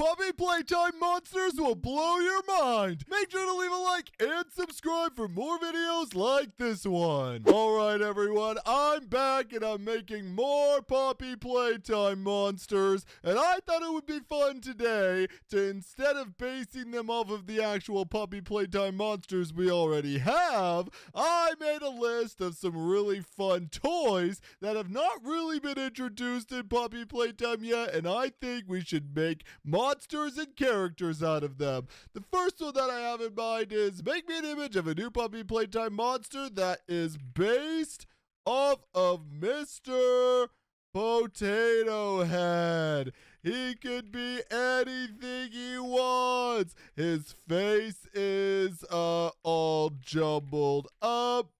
Poppy Playtime monsters will blow your mind. Make sure to leave a like and subscribe for more videos like this one. Alright everyone, I'm back and I'm making more Poppy Playtime monsters, and I thought it would be fun today to, instead of basing them off of the actual Poppy Playtime monsters we already have, I made a list of some really fun toys that have not really been introduced in Poppy Playtime yet, and I think we should make monsters and characters out of them. The first one that I have in mind is make me an image of a new Poppy Playtime monster that is based off of Mr. Potato Head. He could be anything he wants. His face is all jumbled up.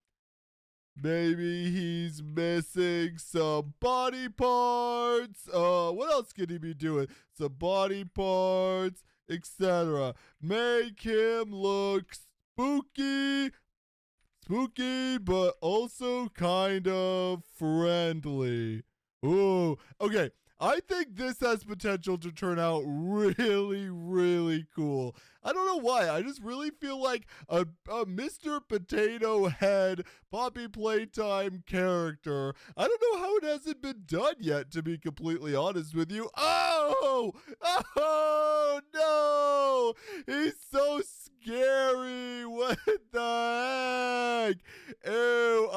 Maybe he's missing some body parts. What else could he be doing? Some body parts, etc. Make him look spooky, but also kind of friendly. Ooh, okay. I think this has potential to turn out really, really cool. I don't know why. I just really feel like a Mr. Potato Head Poppy Playtime character. I don't know how it hasn't been done yet, to be completely honest with you. Oh! Oh, no! He's so scary. What the heck? Ew,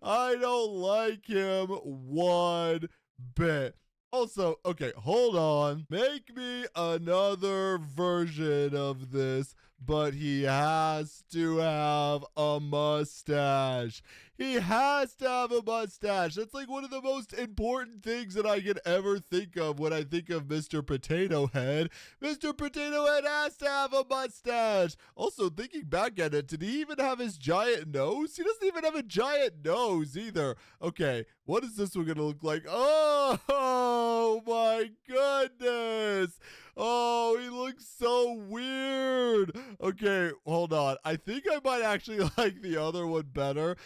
I don't like him one bit. Also, okay, hold on. Make me another version of this, but he has to have a mustache. He has to have a mustache. That's like one of the most important things that I can ever think of when I think of Mr. Potato Head. Mr. Potato Head has to have a mustache. Also, thinking back at it, did he even have his giant nose? He doesn't even have a giant nose either. Okay, what is this one going to look like? Oh my goodness. Oh, he looks so weird. Okay, hold on. I think I might actually like the other one better.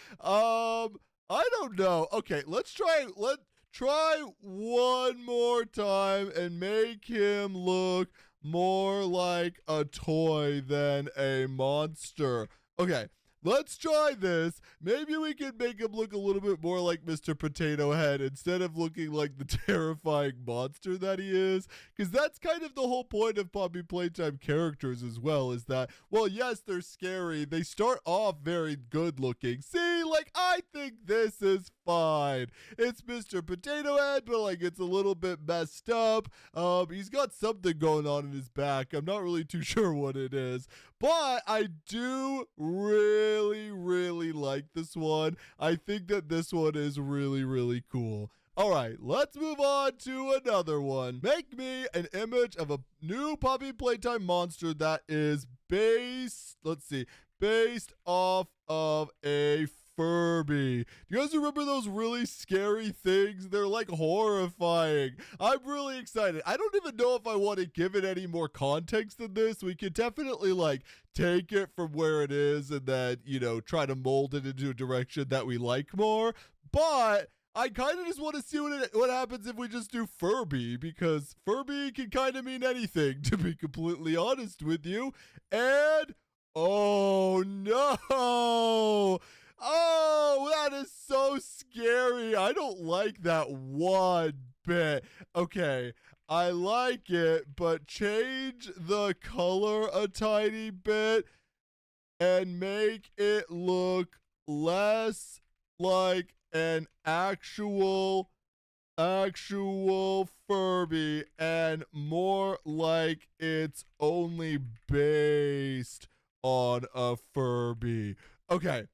I don't know. Okay, let's try one more time and make him look more like a toy than a monster. Okay. Let's try this. Maybe we can make him look a little bit more like Mr. Potato Head instead of looking like the terrifying monster that he is. Because that's kind of the whole point of Poppy Playtime characters as well, is that, well, yes, they're scary. They start off very good looking. See, like, I think this is fine. It's Mr. Potato Head, but, like, it's a little bit messed up. He's got something going on in his back. I'm not really too sure what it is. But I do really like this one. I think that this one is really, really cool. All right, let's move on to another one. Make me an image of a new Poppy Playtime monster that is based off of a Furby. Do you guys remember those really scary things? They're like horrifying. I'm really excited. I don't even know if I want to give it any more context than this. We could definitely like take it from where it is and then, you know, try to mold it into a direction that we like more. But I kind of just want to see what happens if we just do Furby, because Furby can kind of mean anything, to be completely honest with you. And oh no! Oh, that is so scary. I don't like that one bit. Okay, I like it, but change the color a tiny bit and make it look less like an actual Furby and more like it's only based on a Furby. Okay.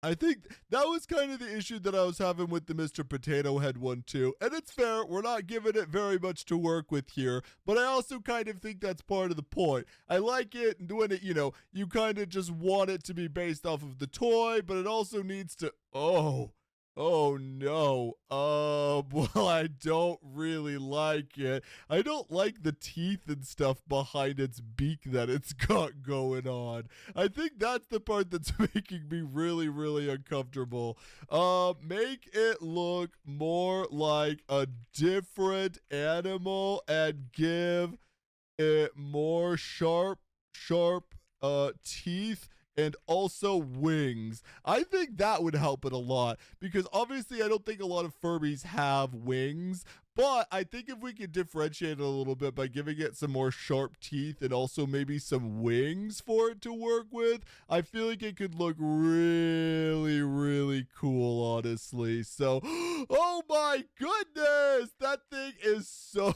I think that was kind of the issue that I was having with the Mr. Potato Head one too. And it's fair, we're not giving it very much to work with here, but I also kind of think that's part of the point. I like it when it, you know, you kind of just want it to be based off of the toy, but it also needs to, oh, Oh no. Well, I don't really like it. I don't like the teeth and stuff behind its beak that it's got going on. I think that's the part that's making me really, really uncomfortable. Make it look more like a different animal and give it more sharp teeth and also wings. I think that would help it a lot because obviously I don't think a lot of Furbies have wings, but I think if we could differentiate it a little bit by giving it some more sharp teeth and also maybe some wings for it to work with, I feel like it could look really, really cool, honestly. So, oh my goodness, that thing is so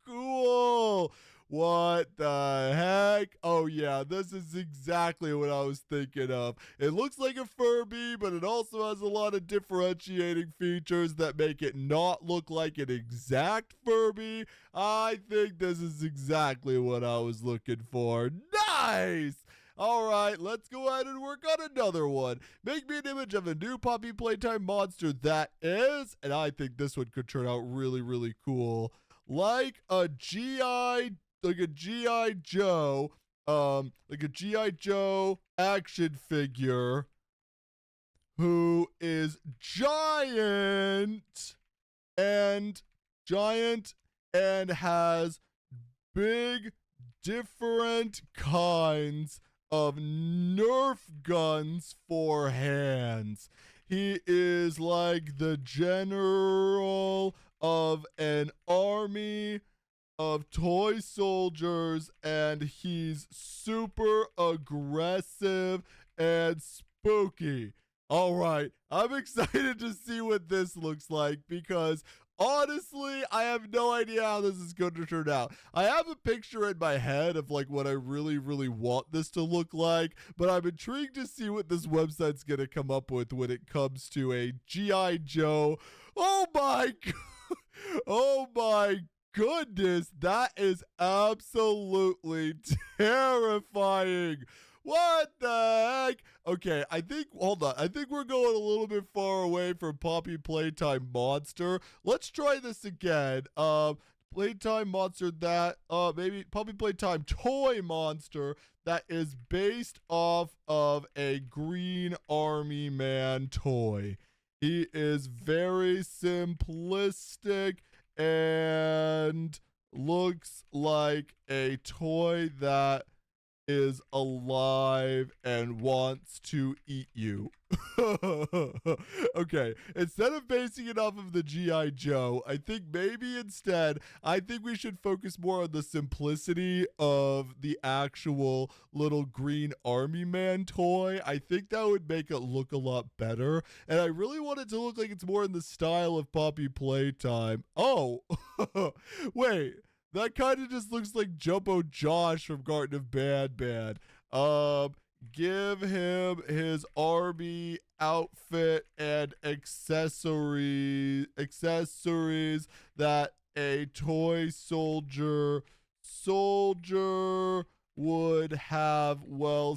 cool. What the heck? Oh, yeah, this is exactly what I was thinking of. It looks like a Furby, but it also has a lot of differentiating features that make it not look like an exact Furby. I think this is exactly what I was looking for. Nice! All right, let's go ahead and work on another one. Make me an image of a new Poppy Playtime monster that is, and I think this one could turn out really, really cool, like a GI Joe, like a GI Joe action figure who is and giant and has big different kinds of Nerf guns for hands. He is like the general of an army of toy soldiers, and he's super aggressive and spooky. All right, I'm excited to see what this looks like because honestly, I have no idea how this is going to turn out. I have a picture in my head of like what I really, really want this to look like, but I'm intrigued to see what this website's going to come up with when it comes to a G.I. Joe. Oh my God. Oh my goodness, that is absolutely terrifying. What the heck? Okay, hold on. I think we're going a little bit far away from Poppy Playtime Monster. Let's try this again. Playtime Monster that, maybe Poppy Playtime Toy Monster that is based off of a Green Army Man toy. He is very simplistic and looks like a toy that is alive and wants to eat you. Okay, instead of basing it off of the G.I. Joe, I think maybe instead, I think we should focus more on the simplicity of the actual little green army man toy. I think that would make it look a lot better. And I really want it to look like it's more in the style of Poppy Playtime. Oh, wait. That kind of just looks like Jumbo Josh from Garten of Bad. Give him his army outfit and accessories that a toy soldier would have while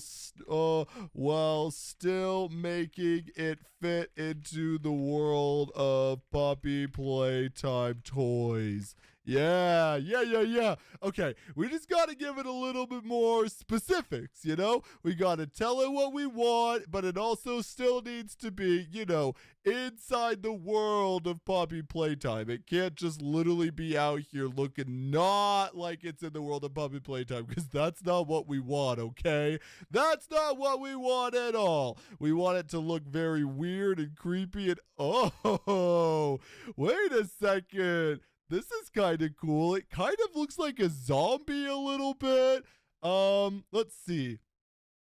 still making it fit into the world of Poppy Playtime toys. Yeah. Okay, we just got to give it a little bit more specifics, you know? We got to tell it what we want, but it also still needs to be, you know, inside the world of Poppy Playtime. It can't just literally be out here looking not like it's in the world of Poppy Playtime, because that's not what we want, okay? That's not what we want at all. We want it to look very weird and creepy and, oh, wait a second. This is kind of cool. It kind of looks like a zombie a little bit. Let's see.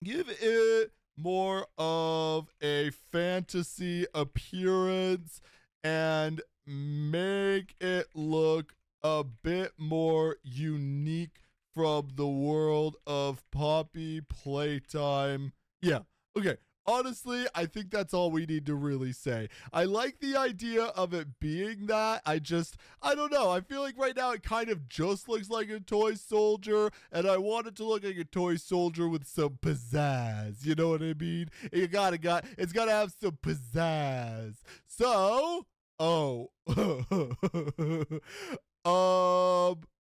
Give it more of a fantasy appearance and make it look a bit more unique from the world of Poppy Playtime. Yeah. Okay. honestly, I think that's all we need to really say. I like the idea of it being that. I don't know. I feel like right now it kind of just looks like a toy soldier, and I want it to look like a toy soldier with some pizzazz. You know what I mean? It's gotta have some pizzazz. So, oh.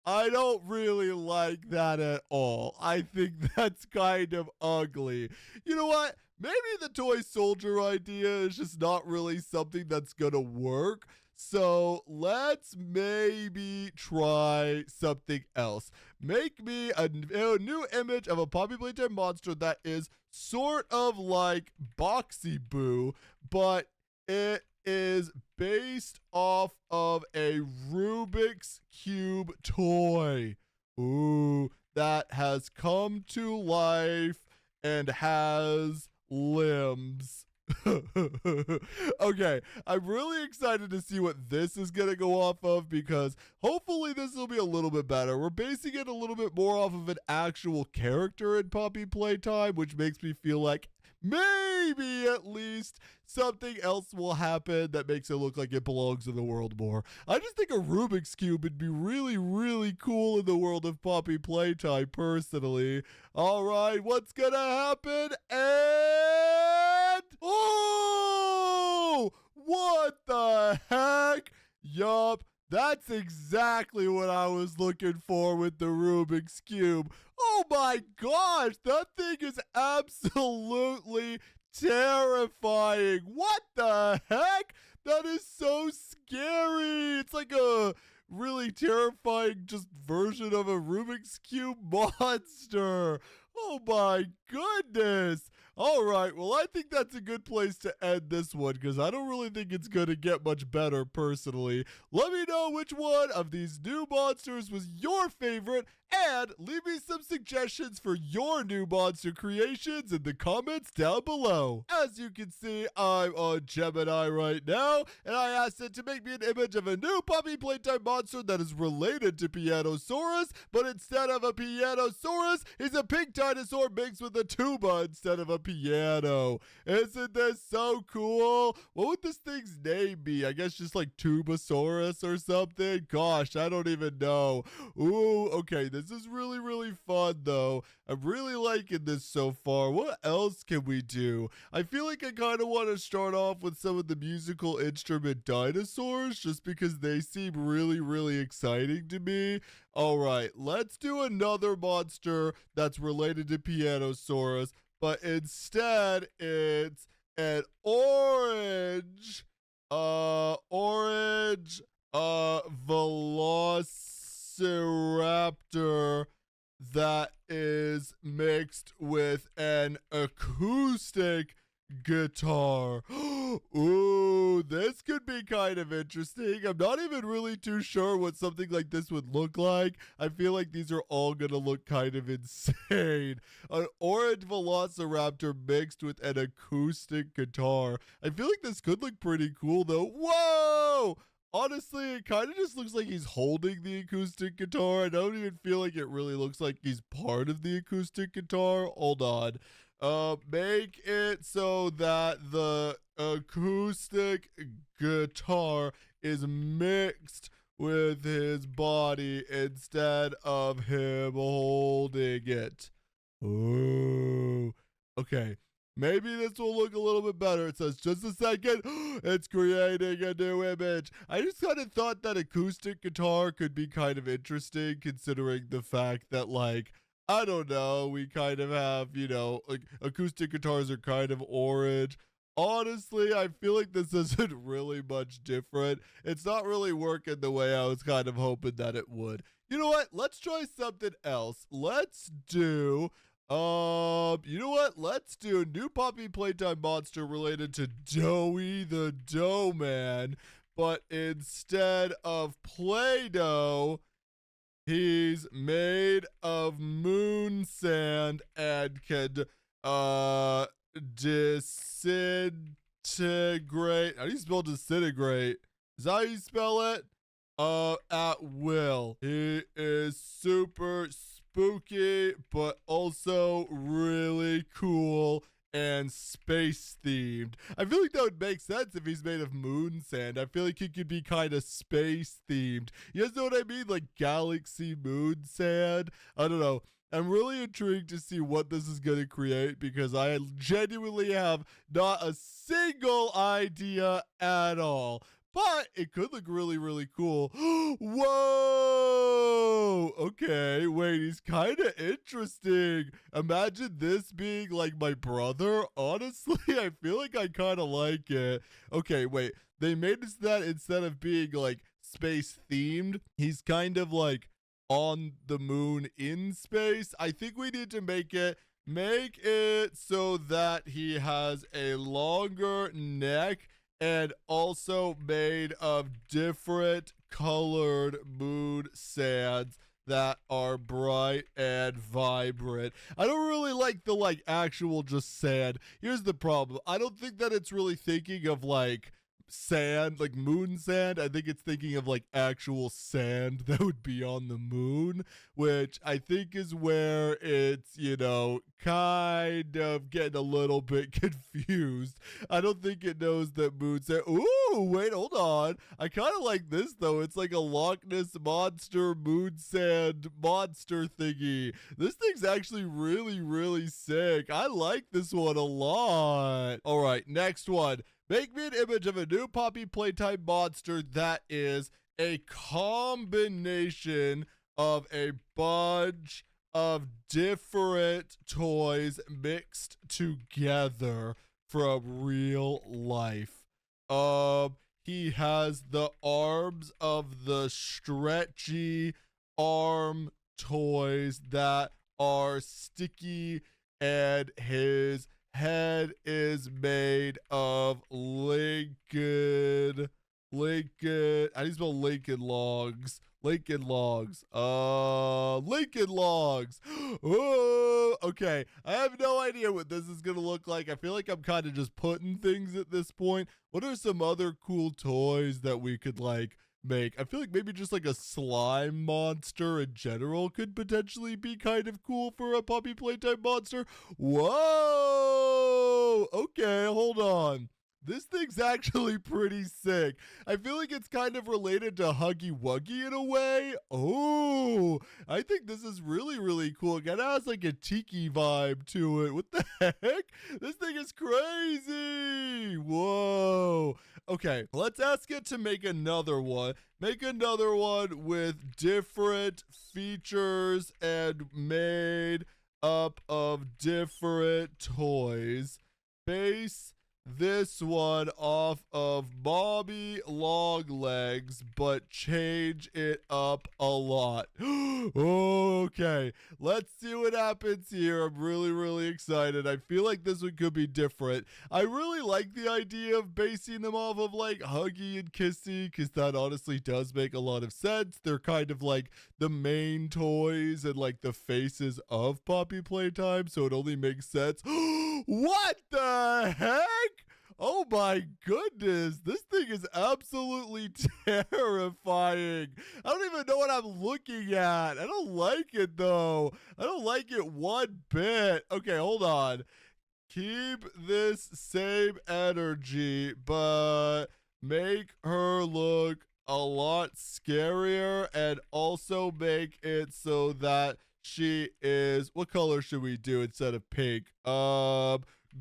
I don't really like that at all. I think that's kind of ugly. You know what? Maybe the toy soldier idea is just not really something that's gonna work. So let's maybe try something else. Make me a new image of a Poppy Playtime monster that is sort of like Boxy Boo, but it is based off of a Rubik's Cube toy. Ooh, that has come to life and has limbs. Okay, I'm really excited to see what this is going to go off of because hopefully this will be a little bit better. We're basing it a little bit more off of an actual character in Poppy Playtime, which makes me feel like maybe at least something else will happen that makes it look like it belongs in the world more. I just think a Rubik's Cube would be really, really cool in the world of Poppy Playtime, personally. All right, what's gonna happen? And... oh! What the heck? Yup. That's exactly what I was looking for with the Rubik's Cube. Oh my gosh, that thing is absolutely terrifying. What the heck? That is so scary. It's like a really terrifying just version of a Rubik's Cube monster. Oh my goodness. All right, well, I think that's a good place to end this one because I don't really think it's going to get much better personally. Let me know which one of these new monsters was your favorite and leave me some suggestions for your new monster creations in the comments down below. As you can see, I'm on Gemini right now, and I asked it to make me an image of a new Poppy Playtime monster that is related to Pianosaurus, but instead of a Pianosaurus, he's a pink dinosaur mixed with a tuba instead of a piano. Isn't this so cool? What would this thing's name be? I guess just like Tubasaurus or something? Gosh, I don't even know. Ooh, okay, this is really, really fun, though. I'm really liking this so far. What else can we do? I feel like I kind of want to start off with some of the musical instrument dinosaurs just because they seem really, really exciting to me. All right, let's do another monster that's related to Pianosaurus, but instead it's an orange velociraptor that is mixed with an acoustic guitar. Ooh, this could be kind of interesting. I'm not even really too sure what something like this would look like. I feel like these are all gonna look kind of insane. An orange velociraptor mixed with an acoustic guitar. I feel like this could look pretty cool though. Whoa! Honestly, it kind of just looks like he's holding the acoustic guitar. I don't even feel like it really looks like he's part of the acoustic guitar. Hold on. Make it so that the acoustic guitar is mixed with his body instead of him holding it. Ooh. Okay. Maybe this will look a little bit better. It says, just a second, it's creating a new image. I just kind of thought that acoustic guitar could be kind of interesting considering the fact that, like, I don't know, we kind of have, you know, like acoustic guitars are kind of orange. Honestly, I feel like this isn't really much different. It's not really working the way I was kind of hoping that it would. You know what? Let's try something else. Let's do... you know what? Let's do a new Poppy Playtime monster related to Doey the Doughman, but instead of Play-Doh, he's made of moon sand and can, disintegrate. How do you spell disintegrate? Is that how you spell it? At will. He is super spooky, but also really cool and space themed. I feel like that would make sense if he's made of moon sand. I feel like he could be kind of space themed. You guys know what I mean? Like galaxy moon sand. I don't know. I'm really intrigued to see what this is going to create because I genuinely have not a single idea at all. But it could look really, really cool. Whoa! Okay, wait, he's kind of interesting. Imagine this being like my brother. Honestly, I feel like I kind of like it. Okay, wait. They made it so that instead of being like space themed, he's kind of like on the moon in space. I think we need to make it so that he has a longer neck and also made of different colored moon sands that are bright and vibrant. I don't really like the actual just sand. Here's the problem. I don't think that it's really thinking of like sand, like moon sand. I think it's thinking of like actual sand that would be on the moon, which I think is where it's, kind of getting a little bit confused. I don't think it knows that moon sand. Ooh, wait, hold on. I kind of like this though. It's like a Loch Ness monster moon sand monster thingy. This thing's actually really, really sick. I like this one a lot. All right, next one. Make me an image of a new Poppy Playtime monster that is a combination of a bunch of different toys mixed together from real life. He has the arms of the stretchy arm toys that are sticky, and his head is made of Lincoln. How do you spell Lincoln Logs? Lincoln Logs. Lincoln Logs. Oh, okay. I have no idea what this is going to look like. I feel like I'm kind of just putting things at this point. What are some other cool toys that we could make? I feel like maybe just like a slime monster in general could potentially be kind of cool for a Poppy Playtime monster. Whoa! Okay, hold on. This thing's actually pretty sick. I feel like it's kind of related to Huggy Wuggy in a way. Oh, I think this is really, really cool. It kind of has like a tiki vibe to it. What the heck? This thing is crazy. Whoa. Okay, let's ask it to make another one. Make another one with different features and made up of different toys. Base this one off of Bobby Long Legs, but change it up a lot. Okay, let's see what happens here. I'm really, really excited. I feel like this one could be different. I really like the idea of basing them off of like Huggy and Kissy, because that honestly does make a lot of sense. They're kind of like the main toys and like the faces of Poppy Playtime, so it only makes sense. What the heck? Oh my goodness, this thing is absolutely terrifying. I don't even know what I'm looking at. I don't like it though. I don't like it one bit. Okay, hold on. Keep this same energy, but make her look a lot scarier, and also make it so that she is, what color should we do instead of pink?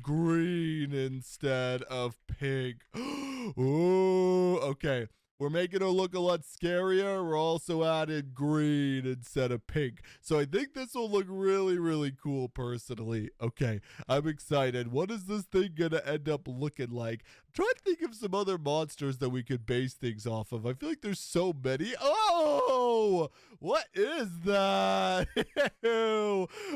Green instead of pink. Oh, okay. We're making her look a lot scarier. We're also adding green instead of pink. So I think this will look really, really cool personally. Okay, I'm excited. What is this thing gonna end up looking like? I'm trying to think of some other monsters that we could base things off of. I feel like there's so many. Oh, what is that?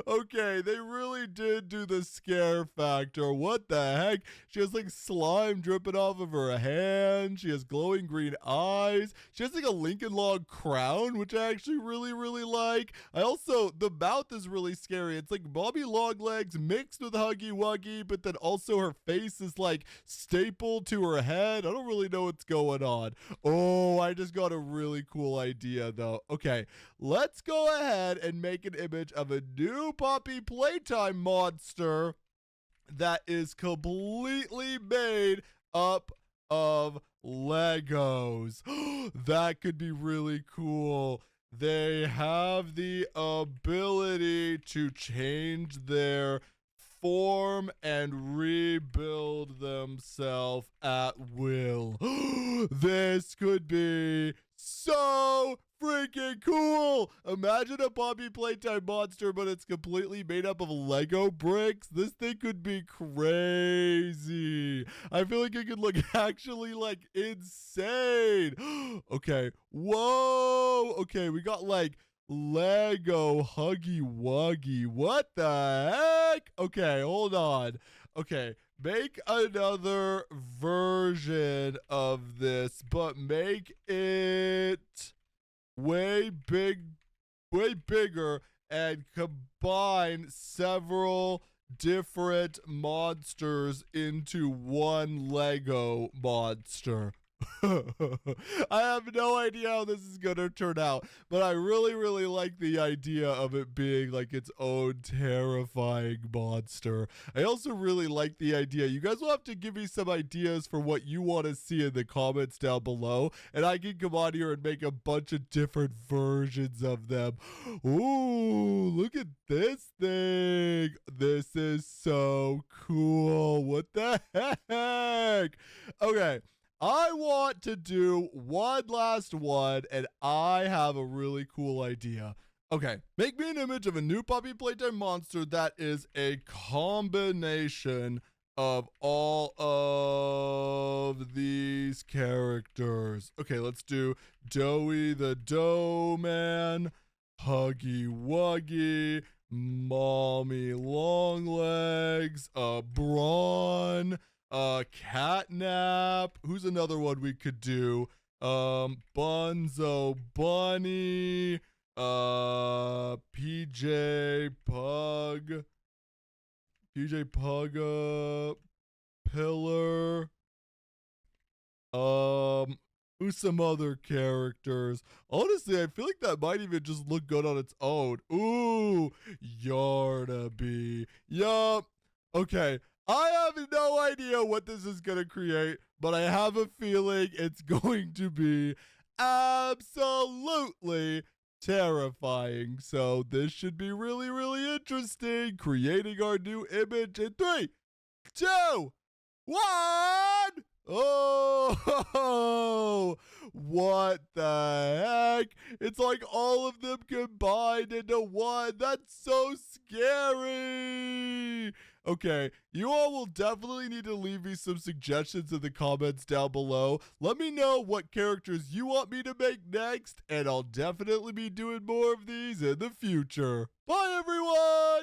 Okay, they really did do the scare factor. What the heck? She has like slime dripping off of her hand. She has glowing green eyes. She has like a Lincoln Log crown, which I actually really, really like. The mouth is really scary. It's like Bobby Long Legs mixed with Huggy Wuggy, but then also her face is like stapled to her head. I don't really know what's going on. Oh, I just got a really cool idea though. Okay, let's go ahead and make an image of a new Poppy Playtime monster that is completely made up of Legos. That could be really cool. They have the ability to change their form and rebuild themselves at will. This could be so freaking cool. Imagine a Poppy Playtime monster, but it's completely made up of Lego bricks. This thing could be crazy. I feel like it could look actually like insane. Okay. Whoa. Okay, we got like Lego Huggy Wuggy. What the heck? Okay, hold on. Okay, make another version of this, but make it way bigger, and combine several different monsters into one Lego monster. I have no idea how this is going to turn out, but I really like the idea of it being like its own terrifying monster. I also really like the idea. You guys will have to give me some ideas for what you want to see in the comments down below, and I can come on here and make a bunch of different versions of them. Ooh, look at this thing. This is so cool. What the heck? Okay. I want to do one last one, and I have a really cool idea. Okay, make me an image of a new Poppy Playtime monster that is a combination of all of these characters. Okay, let's do Doey the Doughman, Huggy Wuggy, Mommy Longlegs, Brawn, Catnap. Who's another one we could do? Bunzo Bunny, PJ Pug, Pillar. Who's some other characters? Honestly, I feel like that might even just look good on its own. Ooh, Yarnaby. Yup. Okay. I have no idea what this is going to create, but I have a feeling it's going to be absolutely terrifying. So this should be really interesting. Creating our new image in 3, 2, 1. Oh, what the heck? It's like all of them combined into one. That's so scary. Okay, you all will definitely need to leave me some suggestions in the comments down below. Let me know what characters you want me to make next, and I'll definitely be doing more of these in the future. Bye, everyone!